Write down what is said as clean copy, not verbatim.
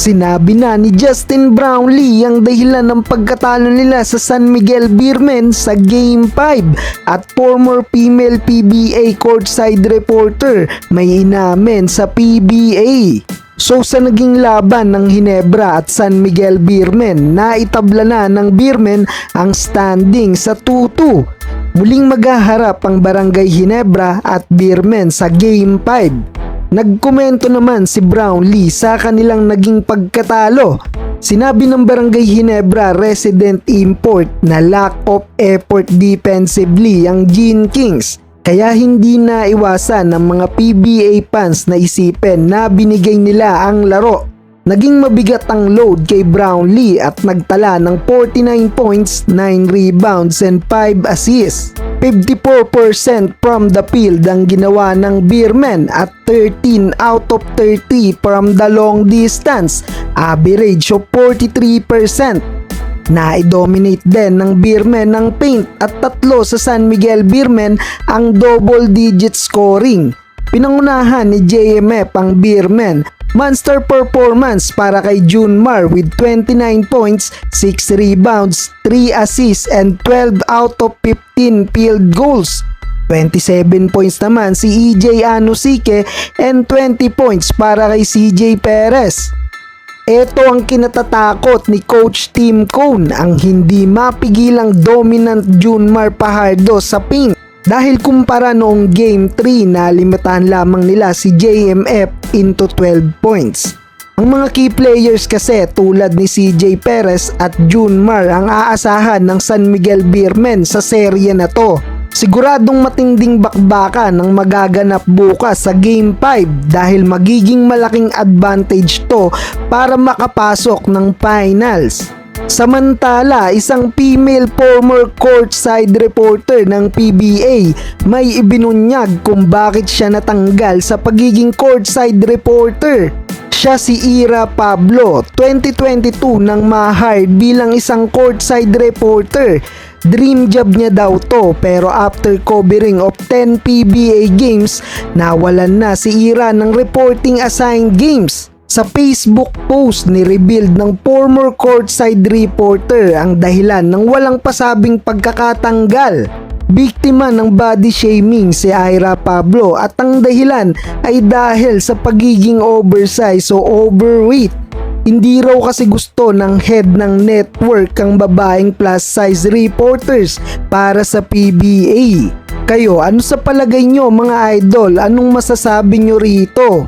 Sinabi na ni Justin Brownlee ang dahilan ng pagkatalo nila sa San Miguel Beermen sa Game 5 at former female PBA courtside reporter may inamin sa PBA. So sa naging laban ng Ginebra at San Miguel Beermen, naitabla na ng Beermen ang standing sa 2-2. Muling maghaharap ang Barangay Ginebra at Beermen sa Game 5. Nagkomento naman si Brownlee sa kanilang naging pagkatalo. Sinabi ng Barangay Ginebra resident import na lack of effort defensively ang Gene Kings. Kaya hindi na iwasan ng mga PBA fans na isipin na binigay nila ang laro. Naging mabigat ang load kay Brownlee at nagtala ng 49 points, 9 rebounds and 5 assists. 54% from the field ang ginawa ng Beermen at 13 out of 30 from the long distance, average of 43%. Na-dominate din ng Beermen ng paint at tatlo sa San Miguel Beermen ang double digit scoring. Pinangunahan ni JMF ang Beermen. Monster performance para kay Junmar with 29 points, 6 rebounds, 3 assists and 12 out of 15 field goals. 27 points naman si EJ Anosike and 20 points para kay CJ Perez. Ito ang kinatatakot ni Coach Tim Cone, ang hindi mapigilang dominant Junmar Fajardo sa paint. Dahil kumpara noong Game 3 na limitahan lamang nila si JMF into 12 points. Ang mga key players kasi tulad ni CJ Perez at Junmar ang aasahan ng San Miguel Beermen sa serye na to. Siguradong matinding bakbakan ang magaganap bukas sa Game 5 dahil magiging malaking advantage to para makapasok ng finals. Samantala, isang female former courtside reporter ng PBA may ibinunyag kung bakit siya natanggal sa pagiging courtside reporter. Siya si Ira Pablo, 2022 nang ma-hired bilang isang courtside reporter. Dream job niya daw to pero after covering of 10 PBA games, nawalan na si Ira ng reporting assigned games. Sa Facebook post ni-revealed ng former courtside reporter ang dahilan ng walang pasabing pagkakatanggal. Biktima ng body shaming si Ira Pablo at ang dahilan ay dahil sa pagiging oversize o overweight. Hindi raw kasi gusto ng head ng network ang babaeng plus size reporters para sa PBA. Kayo, ano sa palagay nyo mga idol? Anong masasabi nyo rito?